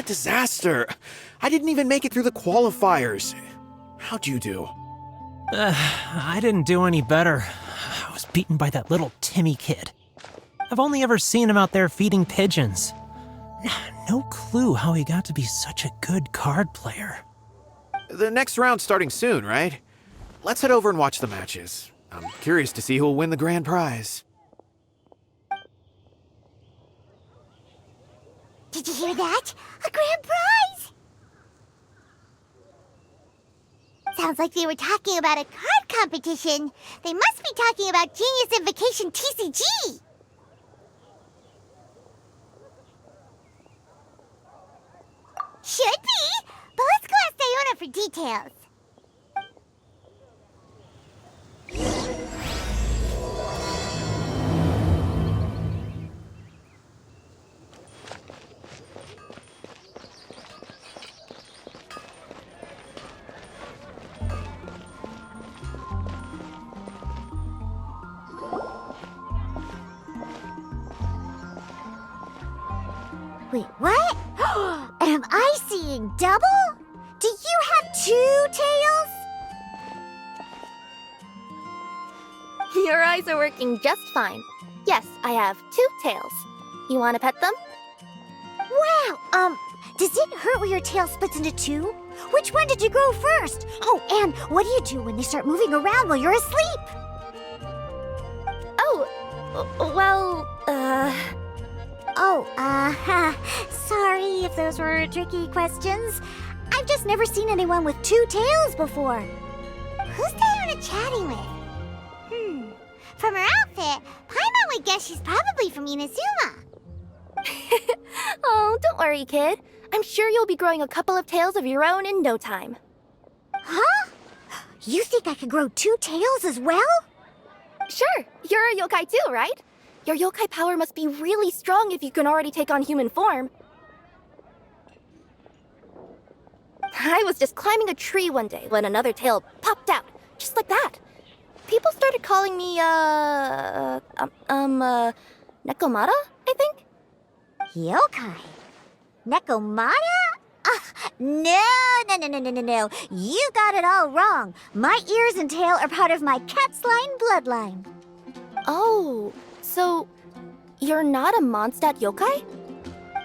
a disaster. I didn't even make it through the qualifiers. How'd you do? I didn't do any better. I was beaten by that little Timmy kid. I've only ever seen him out there feeding pigeons. No clue how he got to be such a good card player. The next round's starting soon, right? Let's head over and watch the matches. I'm curious to see who'll win the grand prize. Did you hear that? A grand prize! Sounds like they were talking about a card competition. They must be talking about Genius Invocation TCG. Should be, but let's go ask Diona for details. Wait, what? Am I seeing double? Do you have 2 tails? Your eyes are working just fine. Yes, I have 2 tails. You want to pet them? Wow, does it hurt when your tail splits into 2? Which one did you grow first? Oh, and what do you do when they start moving around while you're asleep? Sorry if those were tricky questions. I've just never seen anyone with 2 tails before. Who's Diona chatting with? From her outfit, Paimon would guess she's probably from Inazuma. Oh, don't worry, kid. I'm sure you'll be growing a couple of tails of your own in no time. Huh? You think I could grow 2 tails as well? Sure, you're a yokai too, right? Your yokai power must be really strong if you can already take on human form. I was just climbing a tree one day when another tail popped out, just like that. People started calling me, Nekomata, I think? Yokai? Nekomata? No. You got it all wrong. My ears and tail are part of my cat's line bloodline. Oh, so you're not a Mondstadt yokai?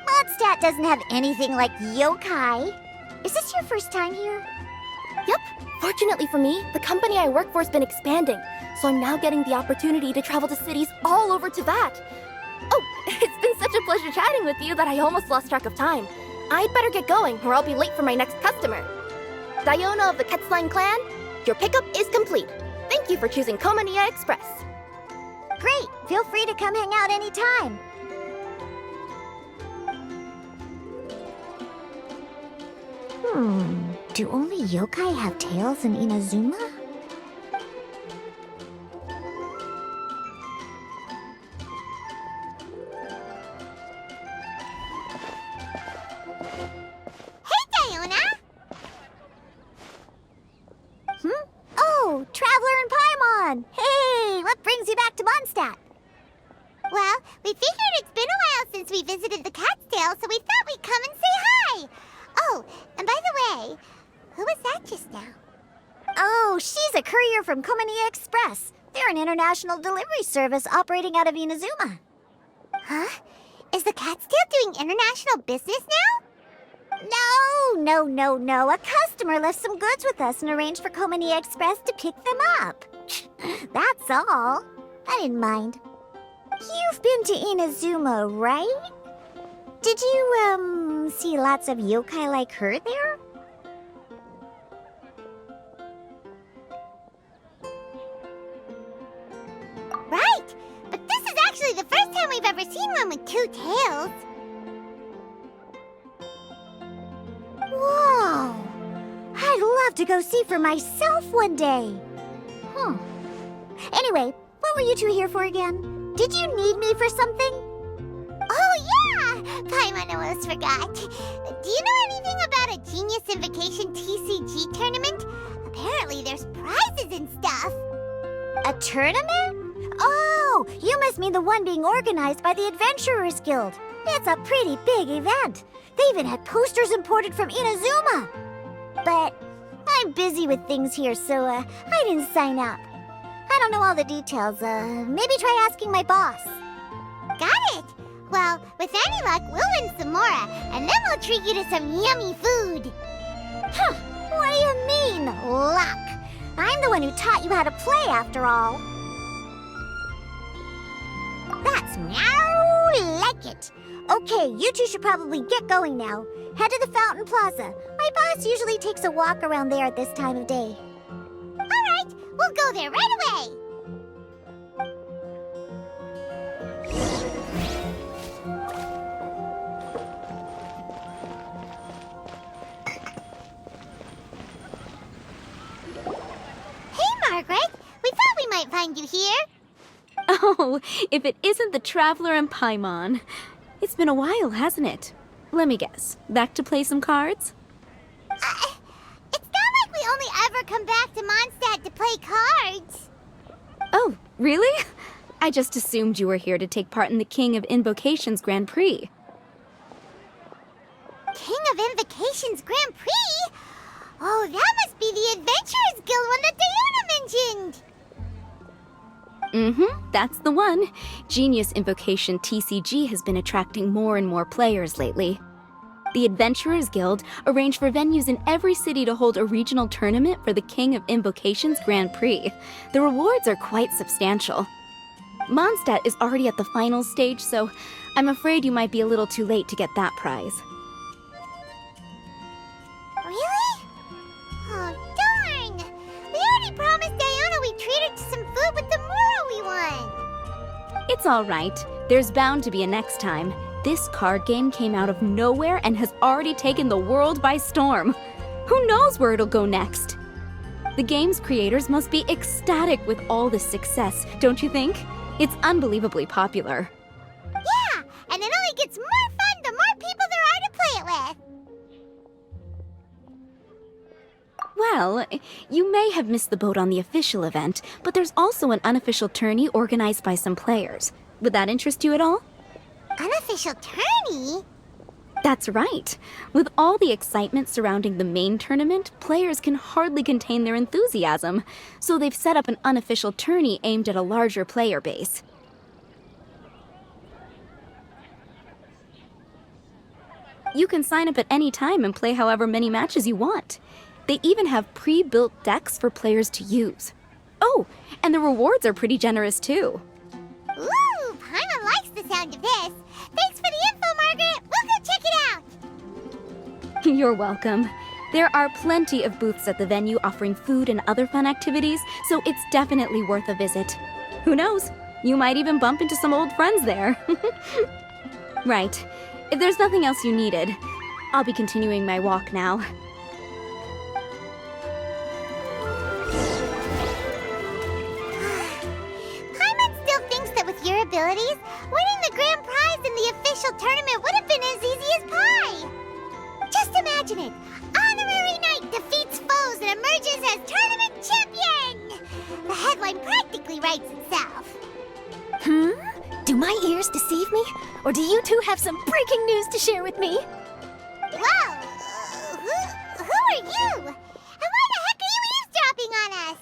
Mondstadt doesn't have anything like yokai. Is this your first time here? Yep. Fortunately for me, the company I work for has been expanding, so I'm now getting the opportunity to travel to cities all over Teyvat. Oh, it's been such a pleasure chatting with you that I almost lost track of time. I'd better get going, or I'll be late for my next customer. Diona of the Quetzline clan, your pickup is complete. Thank you for choosing Komania Express. Great! Feel free to come hang out anytime. Do only yokai have tails in Inazuma? Hey, Diona! Oh, Traveler and Paimon! Hey, what brings you back to Mondstadt? Well, we figured it's been a while since we visited the Cat's Tail, so we thought we'd come and say hi! Oh, and by the way, who was that just now? Oh, she's a courier from Komania Express. They're an international delivery service operating out of Inazuma. Huh? Is the Cat's Tail doing international business now? No. A customer left some goods with us and arranged for Komania Express to pick them up. That's all. I didn't mind. You've been to Inazuma, right? Did you, see lots of yokai like her there? Right! But this is actually the first time we've ever seen one with 2 tails. Whoa! I'd love to go see for myself one day. Anyway, what were you two here for again? Did you need me for something? Oh, yeah! Paimon almost forgot. Do you know anything about a Genius Invocation TCG tournament? Apparently there's prizes and stuff. A tournament? Oh, you must mean the one being organized by the Adventurers Guild. It's a pretty big event. They even had posters imported from Inazuma. But I'm busy with things here, so I didn't sign up. I don't know all the details. Maybe try asking my boss. Got it. Well, with any luck, we'll win some more, and then we'll treat you to some yummy food. Huh, what do you mean, luck? I'm the one who taught you how to play, after all. That's meow like it. Okay, you two should probably get going now. Head to the Fountain Plaza. My boss usually takes a walk around there at this time of day. All right, we'll go there right away. Hey, Margaret. We thought we might find you here. Oh, if it isn't the Traveler and Paimon. It's been a while, hasn't it? Let me guess. Back to play some cards? It's not like we only ever come back to Mondstadt to play cards. Oh, really? I just assumed you were here to take part in the King of Invocations Grand Prix. King of Invocations Grand Prix? Oh, that must be the Adventurers Guild one that Diana mentioned. That's the one. Genius Invocation TCG has been attracting more and more players lately. The Adventurers Guild arranged for venues in every city to hold a regional tournament for the King of Invocations Grand Prix. The rewards are quite substantial. Mondstadt is already at the final stage, so I'm afraid you might be a little too late to get that prize. Really? Oh, darn! We already promised Diana we'd treat her to some food with the Moro we won. It's all right. There's bound to be a next time. This card game came out of nowhere and has already taken the world by storm. Who knows where it'll go next? The game's creators must be ecstatic with all this success, don't you think? It's unbelievably popular. Yeah, and it only gets more fun the more people there are to play it with. Well, you may have missed the boat on the official event, but there's also an unofficial tourney organized by some players. Would that interest you at all? Unofficial tourney? That's right. With all the excitement surrounding the main tournament, players can hardly contain their enthusiasm. So they've set up an unofficial tourney aimed at a larger player base. You can sign up at any time and play however many matches you want. They even have pre-built decks for players to use. Oh, and the rewards are pretty generous too. Ooh, Paimon likes the sound of this. Thanks for the info, Margaret. We'll go check it out. You're welcome. There are plenty of booths at the venue offering food and other fun activities, so it's definitely worth a visit. Who knows? You might even bump into some old friends there. Right. If there's nothing else you needed, I'll be continuing my walk now. Your abilities, winning the grand prize in the official tournament would have been as easy as pie. Just imagine it. Honorary Knight defeats foes and emerges as tournament champion. The headline practically writes itself. Do my ears deceive me? Or do you two have some breaking news to share with me? Whoa! Who are you? And why the heck are you eavesdropping on us?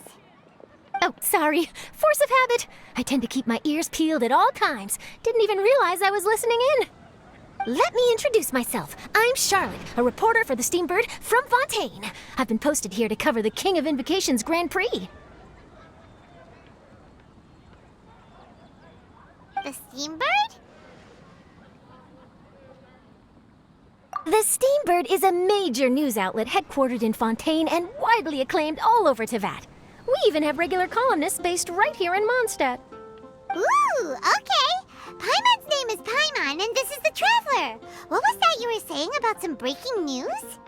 Oh, sorry. Force of habit. I tend to keep my ears peeled at all times. Didn't even realize I was listening in. Let me introduce myself. I'm Charlotte, a reporter for the Steambird from Fontaine. I've been posted here to cover the King of Invocations Grand Prix. The Steambird? The Steambird is a major news outlet headquartered in Fontaine and widely acclaimed all over Teyvat. We even have regular columnists based right here in Mondstadt. Ooh, okay. Paimon's name is Paimon, and this is the Traveler. What was that you were saying about some breaking news?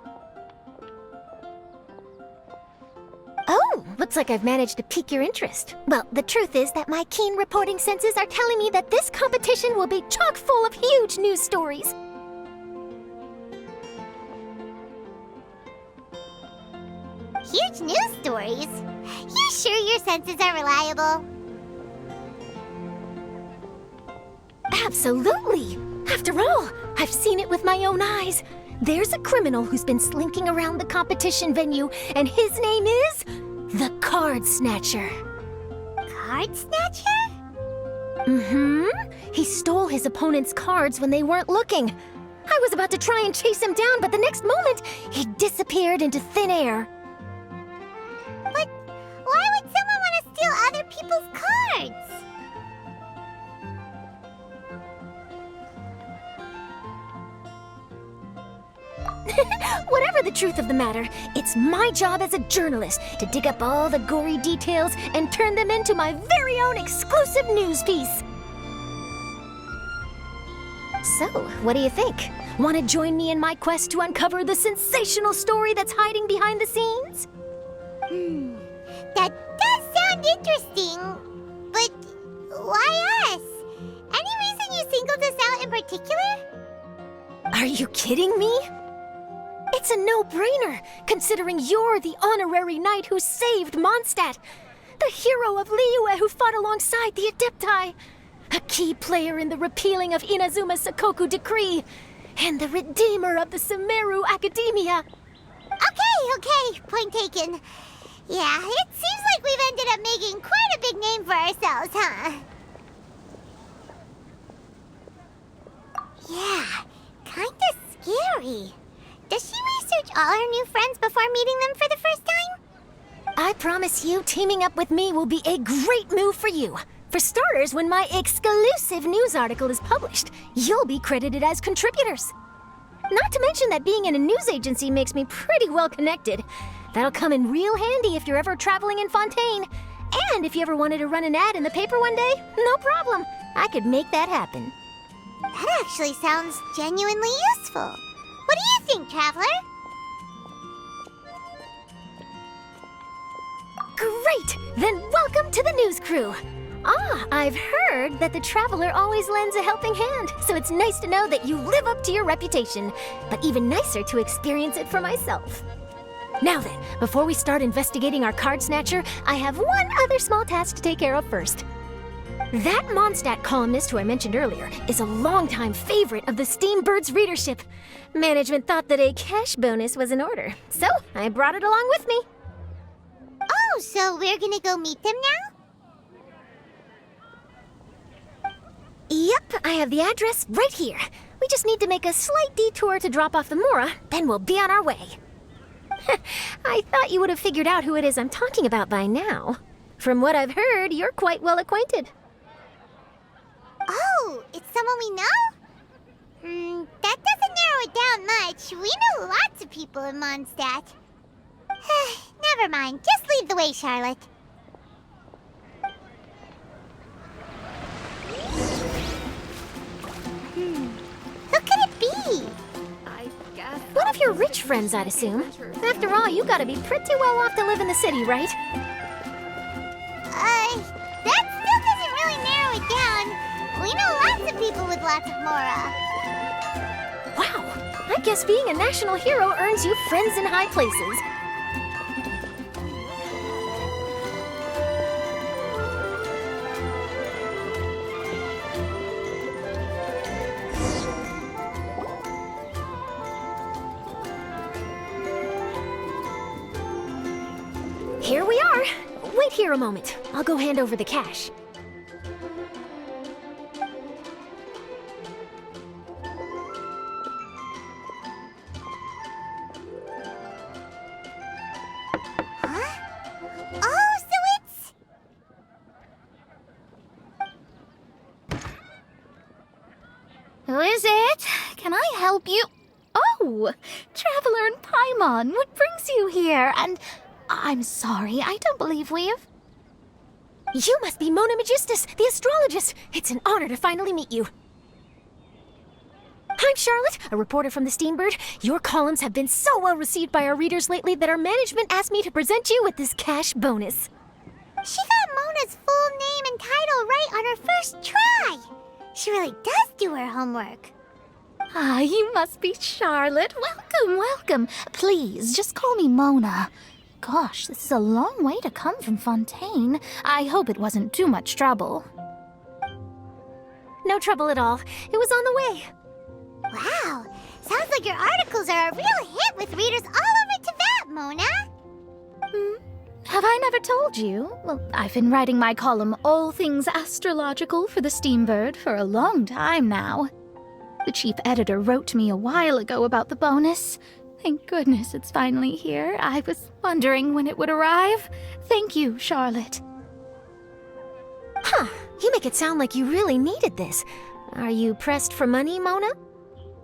Oh, looks like I've managed to pique your interest. Well, the truth is that my keen reporting senses are telling me that this competition will be chock full of huge news stories. Huge news stories? You sure your senses are reliable? Absolutely! After all, I've seen it with my own eyes. There's a criminal who's been slinking around the competition venue, and his name is the Card Snatcher. Card Snatcher? Mm-hmm. He stole his opponent's cards when they weren't looking. I was about to try and chase him down, but the next moment, he disappeared into thin air. But why would someone want to steal other people's cards? Whatever the truth of the matter, it's my job as a journalist to dig up all the gory details and turn them into my very own exclusive news piece. So, what do you think? Want to join me in my quest to uncover the sensational story that's hiding behind the scenes? That does sound interesting, but why us? Any reason you singled us out in particular? Are you kidding me? It's a no-brainer, considering you're the honorary knight who saved Mondstadt, the hero of Liyue who fought alongside the Adepti, a key player in the repealing of Inazuma's Sakoku decree, and the redeemer of the Sumeru Academia. Okay, point taken. Yeah, it seems like we've ended up making quite a big name for ourselves, huh? Yeah, kinda scary. Does she research all her new friends before meeting them for the first time? I promise you, teaming up with me will be a great move for you. For starters, when my exclusive news article is published, you'll be credited as contributors. Not to mention that being in a news agency makes me pretty well connected. That'll come in real handy if you're ever traveling in Fontaine. And if you ever wanted to run an ad in the paper one day, no problem. I could make that happen. That actually sounds genuinely useful. What do you think, Traveler? Great! Then welcome to the news crew. I've heard that the Traveler always lends a helping hand, so it's nice to know that you live up to your reputation, but even nicer to experience it for myself. Now then, before we start investigating our card snatcher, I have one other small task to take care of first. That Mondstadt columnist who I mentioned earlier is a longtime favorite of the Steambird's readership. Management thought that a cash bonus was in order, so I brought it along with me. Oh, so we're gonna go meet them now? Yep, I have the address right here. We just need to make a slight detour to drop off the Mora, then we'll be on our way. I thought you would have figured out who it is I'm talking about by now. From what I've heard, you're quite well acquainted. Oh, it's someone we know? That doesn't narrow it down much. We know lots of people in Mondstadt. Never mind, just lead the way, Charlotte. Who could it be? One of your rich friends, I'd assume. After all, you gotta be pretty well off to live in the city, right? That still doesn't really narrow it down. We know lots of people with lots of Mora. Wow, I guess being a national hero earns you friends in high places. Here we are. Wait here a moment. I'll go hand over the cash. Oh, so it's... Who is it? Can I help you? Oh, Traveler and Paimon, what brings you here? And I'm sorry, I don't believe we've... You must be Mona Magistus, the astrologist. It's an honor to finally meet you. I'm Charlotte, a reporter from the Steambird. Your columns have been so well received by our readers lately that our management asked me to present you with this cash bonus. She got Mona's full name and title right on her first try. She really does do her homework. Ah, you must be Charlotte. Welcome, welcome. Please, just call me Mona. Gosh, this is a long way to come from Fontaine. I hope it wasn't too much trouble. No trouble at all. It was on the way. Wow, sounds like your articles are a real hit with readers all over Tibet, Mona. Have I never told you? Well, I've been writing my column All Things Astrological for the Steambird for a long time now. The chief editor wrote to me a while ago about the bonus. Thank goodness it's finally here. I was wondering when it would arrive. Thank you, Charlotte. Huh, you make it sound like you really needed this. Are you pressed for money, Mona?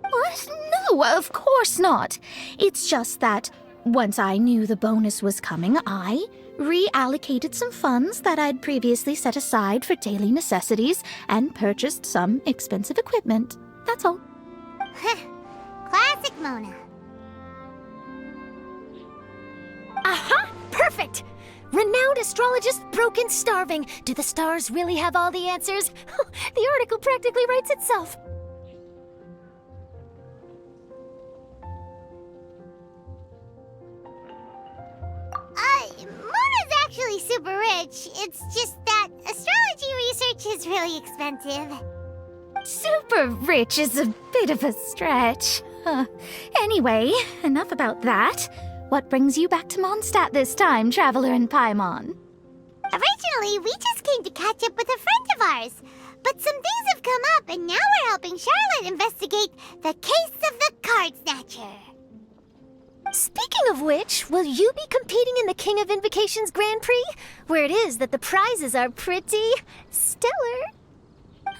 What? No, of course not. It's just that once I knew the bonus was coming, I reallocated some funds that I'd previously set aside for daily necessities and purchased some expensive equipment. That's all. Classic Mona. Aha! Perfect! Renowned astrologist broken starving. Do the stars really have all the answers? The article practically writes itself. Mona's actually super rich. It's just that astrology research is really expensive. Super rich is a bit of a stretch. Anyway, enough about that. What brings you back to Mondstadt this time, Traveler in Paimon? Originally, we just came to catch up with a friend of ours. But some things have come up, and now we're helping Charlotte investigate the case of the Card Snatcher. Speaking of which, will you be competing in the King of Invocations Grand Prix? Where it is that the prizes are pretty stellar.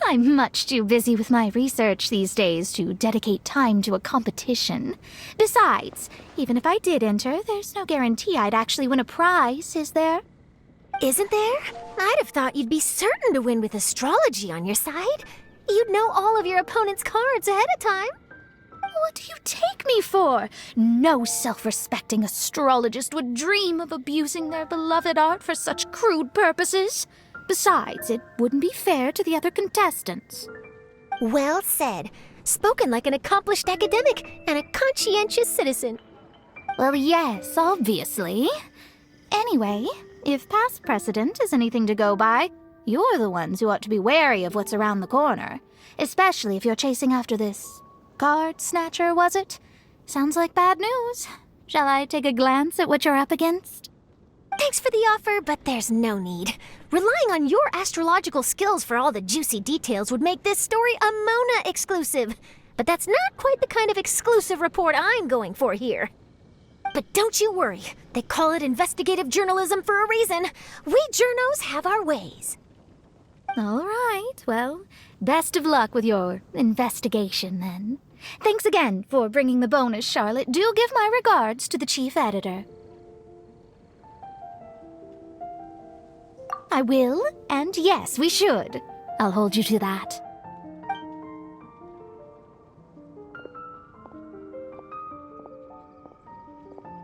I'm much too busy with my research these days to dedicate time to a competition. Besides, even if I did enter, there's no guarantee I'd actually win a prize, is there? Isn't there? I'd have thought you'd be certain to win with astrology on your side. You'd know all of your opponent's cards ahead of time. What do you take me for? No self-respecting astrologist would dream of abusing their beloved art for such crude purposes. Besides, it wouldn't be fair to the other contestants. Well said. Spoken like an accomplished academic and a conscientious citizen. Well, yes, obviously. Anyway, if past precedent is anything to go by, you're the ones who ought to be wary of what's around the corner. Especially if you're chasing after this card snatcher, was it? Sounds like bad news. Shall I take a glance at what you're up against? Thanks for the offer, but there's no need. Relying on your astrological skills for all the juicy details would make this story a Mona exclusive. But that's not quite the kind of exclusive report I'm going for here. But don't you worry. They call it investigative journalism for a reason. We journos have our ways. All right, well, best of luck with your investigation, then. Thanks again for bringing the bonus, Charlotte. Do give my regards to the chief editor. I will, and yes, we should. I'll hold you to that.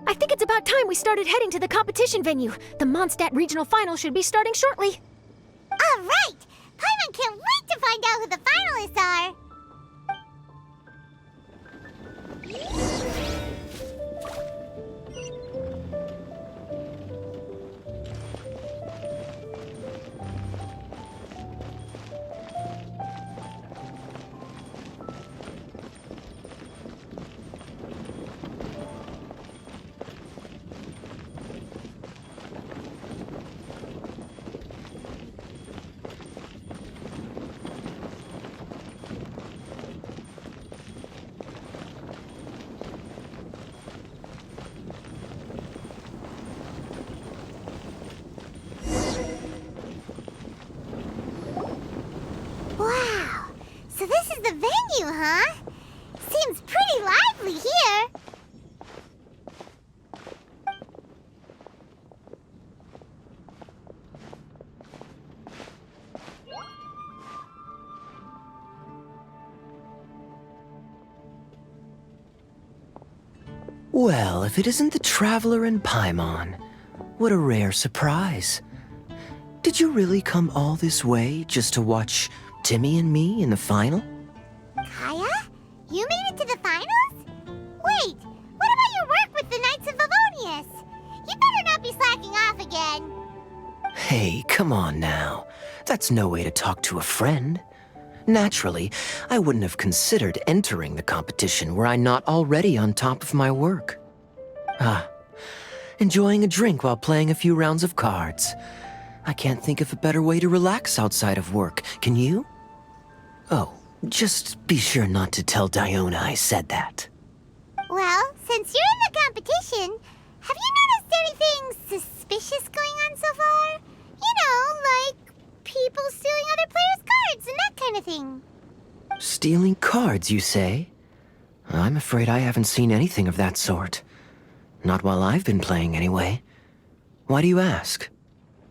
I think it's about time we started heading to the competition venue. The Mondstadt Regional Final should be starting shortly. All right! Paimon can't wait to find out who the finalists are! Wow! So this is the venue, huh? Seems pretty lively here. Well, if it isn't the Traveler in Paimon, what a rare surprise. Did you really come all this way just to watch Timmy and me in the final? Kaya? You made it to the finals? Wait, what about your work with the Knights of Favonius? You better not be slacking off again. Hey, come on now. That's no way to talk to a friend. Naturally, I wouldn't have considered entering the competition were I not already on top of my work. Enjoying a drink while playing a few rounds of cards. I can't think of a better way to relax outside of work, can you? Oh, just be sure not to tell Diona I said that. Well, since you're in the competition, have you noticed anything suspicious going on so far? You know, like people stealing other players' cards and that kind of thing. Stealing cards, you say? I'm afraid I haven't seen anything of that sort. Not while I've been playing, anyway. Why do you ask?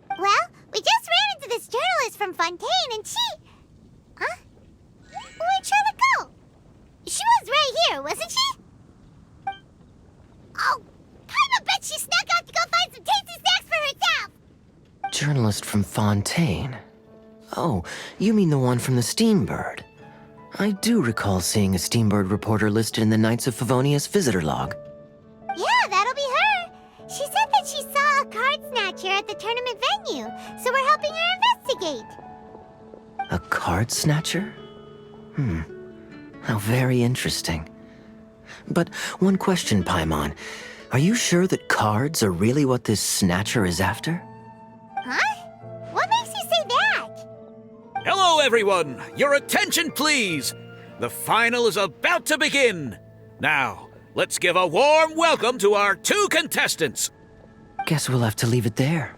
Well, we just ran into this journalist from Fontaine and she... Huh? Where'd Charlotte go? She was right here, wasn't she? Oh, I bet she snuck out to go find some tasty snacks for herself! Journalist from Fontaine. Oh, you mean the one from the Steambird. I do recall seeing a Steambird reporter listed in the Knights of Favonius visitor log. Yeah, that'll be her. She said that she saw a card snatcher at the tournament venue, so we're helping her investigate. A card snatcher? How very interesting. But one question, Paimon. Are you sure that cards are really what this snatcher is after? Huh? What makes you say that? Hello, everyone! Your attention, please! The final is about to begin! Now, let's give a warm welcome to our 2 contestants! Guess we'll have to leave it there.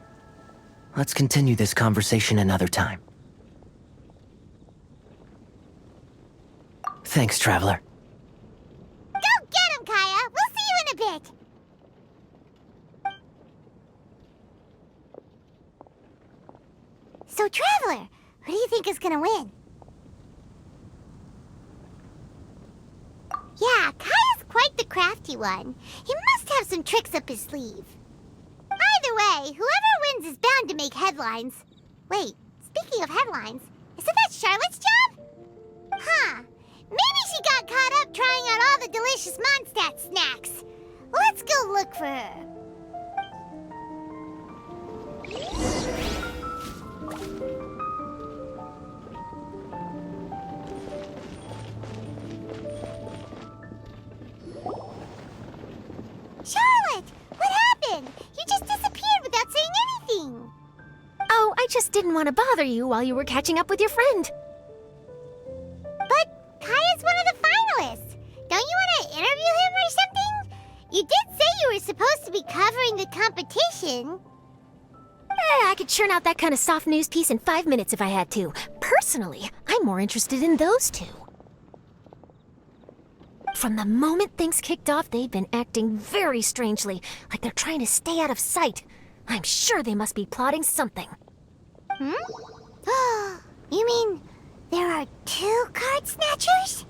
Let's continue this conversation another time. Thanks, Traveler. Go get him, Kaya! We'll see you in a bit! So, Traveler, who do you think is gonna win? Yeah, Kaya's quite the crafty one. He must have some tricks up his sleeve. Either way, whoever wins is bound to make headlines. Wait, speaking of headlines, isn't that Charlotte's job? Huh. Maybe she got caught up trying out all the delicious Mondstadt snacks. Let's go look for her. Charlotte! What happened? You just disappeared without saying anything. Oh, I just didn't want to bother you while you were catching up with your friend. But Kaya's one of the finalists. Don't you want to interview him or something? You did say you were supposed to be covering the competition. I could churn out that kind of soft news piece in 5 minutes if I had to. Personally, I'm more interested in those 2. From the moment things kicked off, they've been acting very strangely, like they're trying to stay out of sight. I'm sure they must be plotting something. You mean there are 2 card snatchers?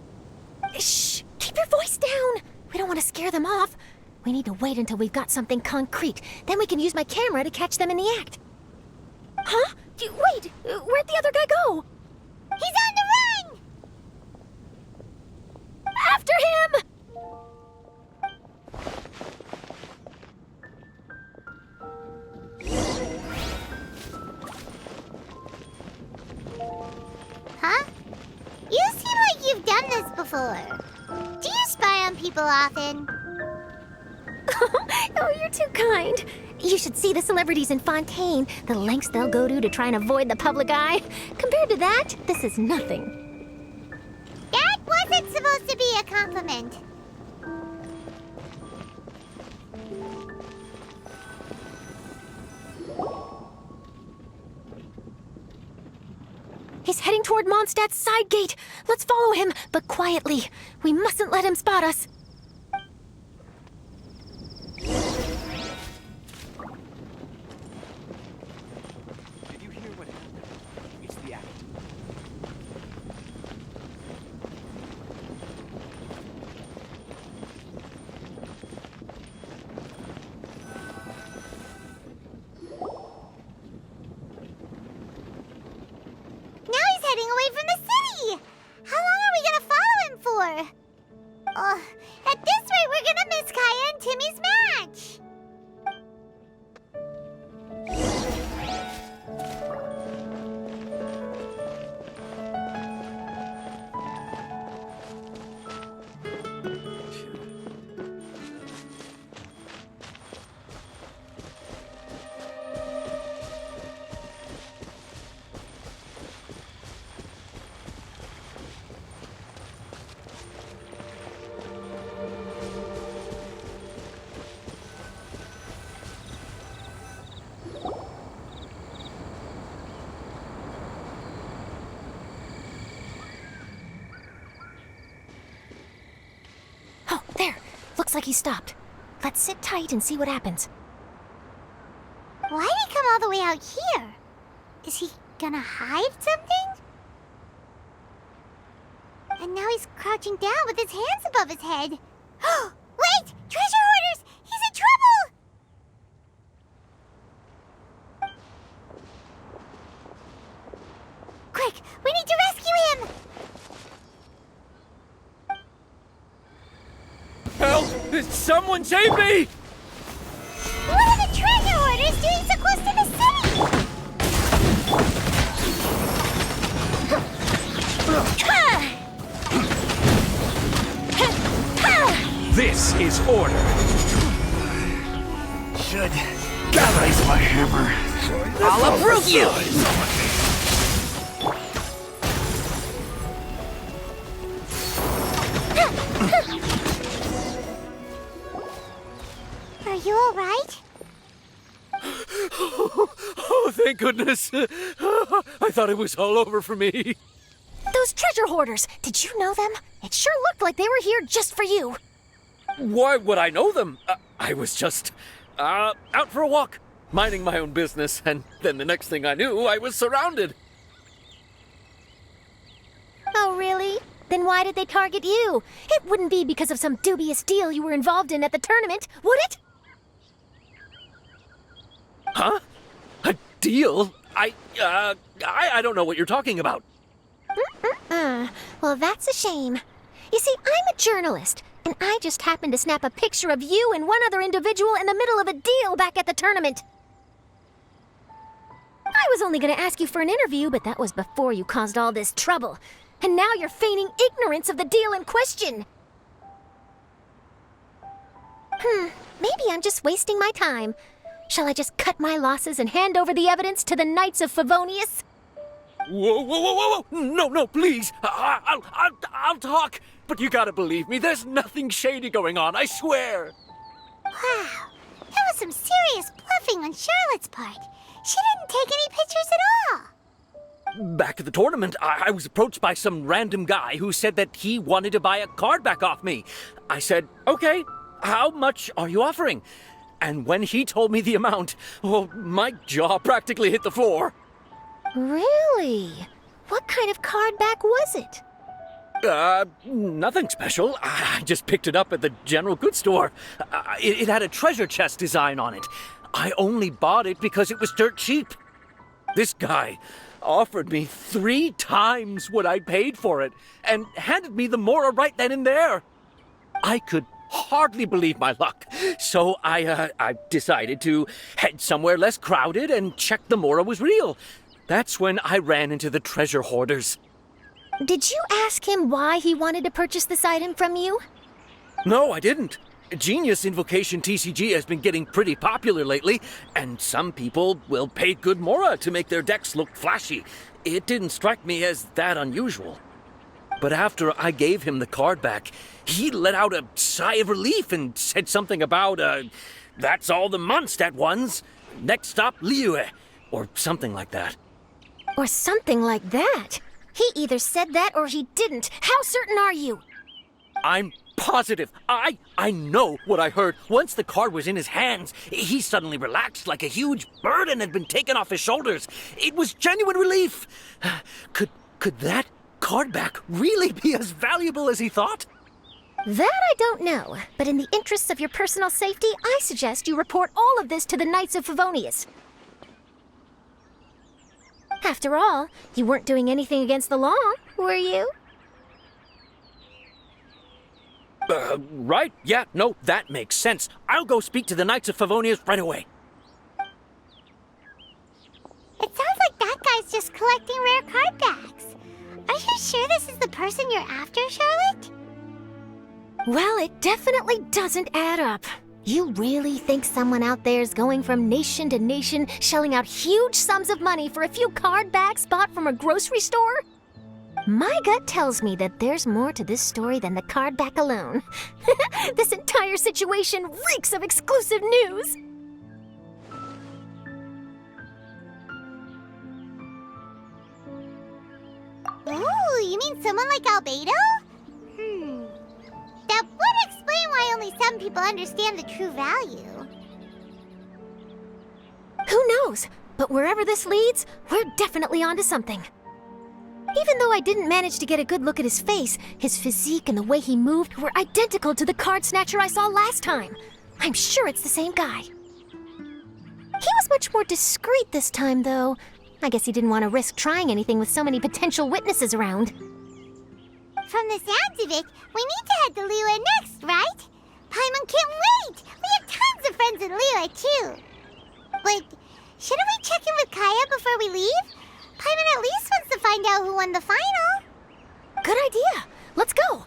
Shh! Keep your voice down! We don't want to scare them off. We need to wait until we've got something concrete. Then we can use my camera to catch them in the act. Huh? Wait! Where'd the other guy go? He's on the run! After him! Huh? You seem like you've done this before. Do you spy on people often? Oh, you're too kind. You should see the celebrities in Fontaine, the lengths they'll go to try and avoid the public eye. Compared to that, this is nothing. That wasn't supposed to be a compliment. He's heading toward Mondstadt's side gate. Let's follow him, but quietly. We mustn't let him spot us. Did you hear what happened? It's the act. Now he's heading away from the city! How long are we gonna follow him for? At this rate, we're gonna miss Kaya and Timmy's match! Looks like he stopped. Let's sit tight and see what happens. Why'd he come all the way out here? Is he gonna hide something? And now he's crouching down with his hands above his head. Wait! Treasure hoarders! He's in trouble! Quick! We need to rescue him! Help! Someone save me! What are the treasure hoarders doing so close to the city? This is order. Should raise my hammer. I'll approve you! Are you alright? Oh, thank goodness. I thought it was all over for me. Those treasure hoarders, did you know them? It sure looked like they were here just for you. Why would I know them? I was just out for a walk, minding my own business, and then the next thing I knew, I was surrounded. Oh, really? Then why did they target you? It wouldn't be because of some dubious deal you were involved in at the tournament, would it? Huh? A deal? I don't know what you're talking about. Well, that's a shame. You see, I'm a journalist, and I just happened to snap a picture of you and one other individual in the middle of a deal back at the tournament. I was only going to ask you for an interview, but that was before you caused all this trouble. And now you're feigning ignorance of the deal in question. Maybe I'm just wasting my time. Shall I just cut my losses and hand over the evidence to the Knights of Favonius? Whoa! No, please. I'll talk. But you gotta believe me, there's nothing shady going on, I swear. Wow, that was some serious bluffing on Charlotte's part. She didn't take any pictures at all. Back at the tournament, I was approached by some random guy who said that he wanted to buy a card back off me. I said, okay, how much are you offering? And when he told me the amount, oh, my jaw practically hit the floor. Really? What kind of card back was it? Nothing special. I just picked it up at the general goods store. It had a treasure chest design on it. I only bought it because it was dirt cheap. This guy offered me 3 times what I paid for it and handed me the Mora right then and there. I could hardly believe my luck, so I decided to head somewhere less crowded and check the Mora was real. That's when I ran into the treasure hoarders. Did you ask him why he wanted to purchase this item from you? No, I didn't. Genius Invocation TCG has been getting pretty popular lately, and some people will pay good Mora to make their decks look flashy. It didn't strike me as that unusual. But after I gave him the card back, he let out a sigh of relief and said something about, that's all the Mondstadt ones. Next stop, Liyue, or something like that. Or something like that? He either said that or he didn't. How certain are you? I'm positive. I know what I heard. Once the card was in his hands, he suddenly relaxed like a huge burden had been taken off his shoulders. It was genuine relief. Could that card back really be as valuable as he thought? That I don't know, but in the interests of your personal safety, I suggest you report all of this to the Knights of Favonius. After all, you weren't doing anything against the law, were you? Right? Yeah, no, that makes sense. I'll go speak to the Knights of Favonius right away. It sounds like that guy's just collecting rare card backs. Are you sure this is the person you're after, Charlotte? Well, it definitely doesn't add up. You really think someone out there's going from nation to nation, shelling out huge sums of money for a few card backs bought from a grocery store? My gut tells me that there's more to this story than the card back alone. This entire situation reeks of exclusive news! Ooh, you mean someone like Albedo? That would explain why only some people understand the true value. Who knows? But wherever this leads, we're definitely onto something. Even though I didn't manage to get a good look at his face, his physique and the way he moved were identical to the card snatcher I saw last time. I'm sure it's the same guy. He was much more discreet this time, though. I guess he didn't want to risk trying anything with so many potential witnesses around. From the sounds of it, we need to head to Liyue next, right? Paimon can't wait! We have tons of friends in Liyue, too. But shouldn't we check in with Kaya before we leave? Paimon at least wants to find out who won the final. Good idea. Let's go.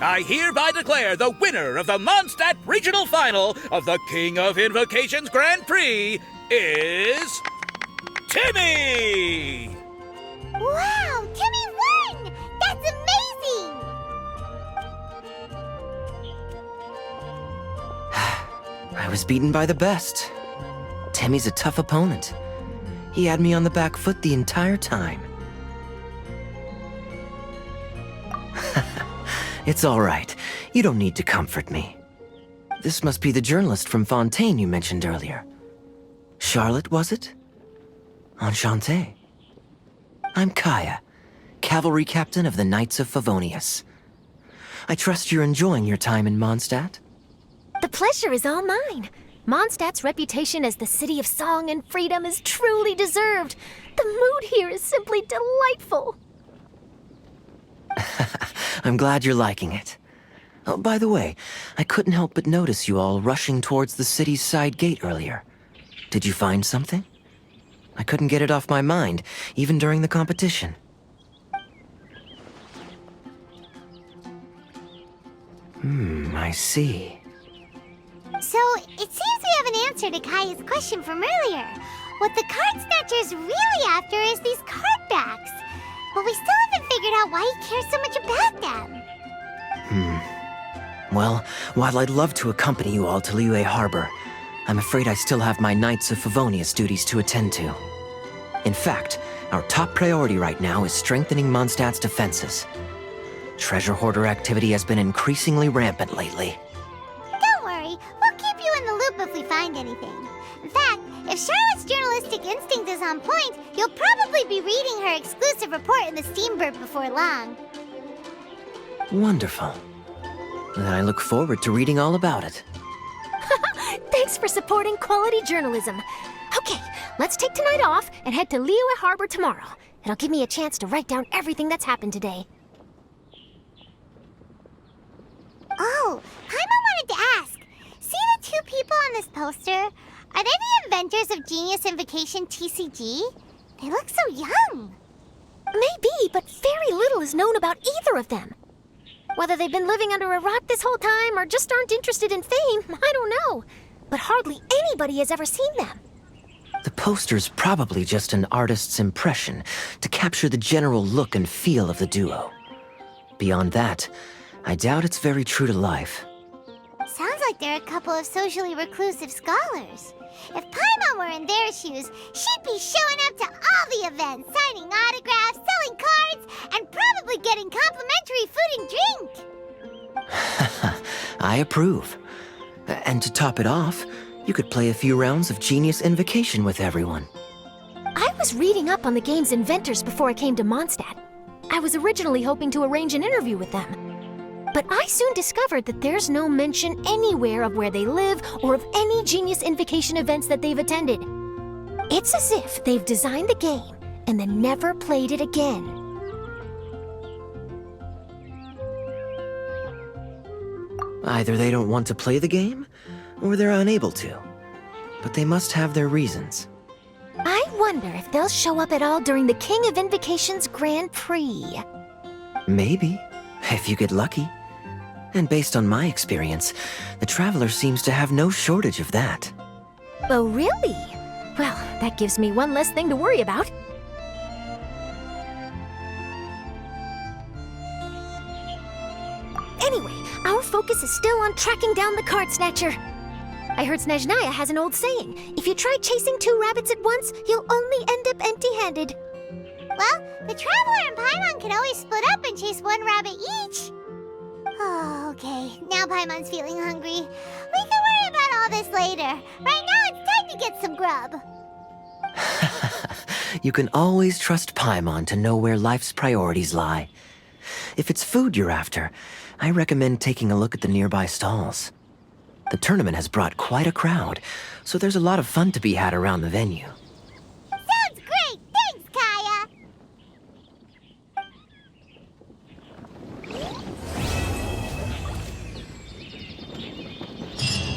I hereby declare the winner of the Mondstadt Regional Final of the King of Invocations Grand Prix is... Timmy! Wow, Timmy won! That's amazing! I was beaten by the best. Timmy's a tough opponent. He had me on the back foot the entire time. It's all right. You don't need to comfort me. This must be the journalist from Fontaine you mentioned earlier. Charlotte, was it? Enchanté. I'm Kaya, cavalry captain of the Knights of Favonius. I trust you're enjoying your time in Mondstadt? The pleasure is all mine. Mondstadt's reputation as the city of song and freedom is truly deserved. The mood here is simply delightful. I'm glad you're liking it. Oh, by the way, I couldn't help but notice you all rushing towards the city's side gate earlier. Did you find something? I couldn't get it off my mind, even during the competition. I see. So, it seems we have an answer to Kaya's question from earlier. What the card snatcher's really after is these card backs. But we still haven't figured out why he cares so much about them. Well, while I'd love to accompany you all to Liyue Harbor, I'm afraid I still have my Knights of Favonius duties to attend to. In fact, our top priority right now is strengthening Mondstadt's defenses. Treasure hoarder activity has been increasingly rampant lately. Don't worry, we'll keep you in the loop if we find anything. In fact, if Charlotte's journalistic instinct is on point, you'll probably be reading her exclusive report in the Steambird before long. Wonderful. Then I look forward to reading all about it. Thanks for supporting quality journalism. Okay, let's take tonight off and head to Liyue Harbor tomorrow. It'll give me a chance to write down everything that's happened today. Oh, Paimon wanted to ask. See the two people on this poster? Are they the inventors of Genius Invocation TCG? They look so young. Maybe, but very little is known about either of them. Whether they've been living under a rock this whole time or just aren't interested in fame, I don't know. But hardly anybody has ever seen them. The poster's probably just an artist's impression to capture the general look and feel of the duo. Beyond that, I doubt it's very true to life. Sounds like they're a couple of socially reclusive scholars. If Paimon were in their shoes, she'd be showing up to all the events, signing autographs, selling cards, and probably getting complimentary food and drink. I approve. And to top it off, you could play a few rounds of Genius Invocation with everyone. I was reading up on the game's inventors before I came to Mondstadt. I was originally hoping to arrange an interview with them. But I soon discovered that there's no mention anywhere of where they live or of any Genius Invocation events that they've attended. It's as if they've designed the game and then never played it again. Either they don't want to play the game, or they're unable to. But they must have their reasons. I wonder if they'll show up at all during the King of Invocation's Grand Prix. Maybe, if you get lucky. And based on my experience, the Traveler seems to have no shortage of that. Oh, really? Well, that gives me one less thing to worry about. Anyway, our focus is still on tracking down the card snatcher. I heard Snezhnaya has an old saying. If you try chasing 2 rabbits at once, you'll only end up empty-handed. Well, the Traveler and Paimon can always split up and chase 1 rabbit each. Oh, okay. Now Paimon's feeling hungry. We can worry about all this later. Right now, it's time to get some grub. You can always trust Paimon to know where life's priorities lie. If it's food you're after, I recommend taking a look at the nearby stalls. The tournament has brought quite a crowd, so there's a lot of fun to be had around the venue.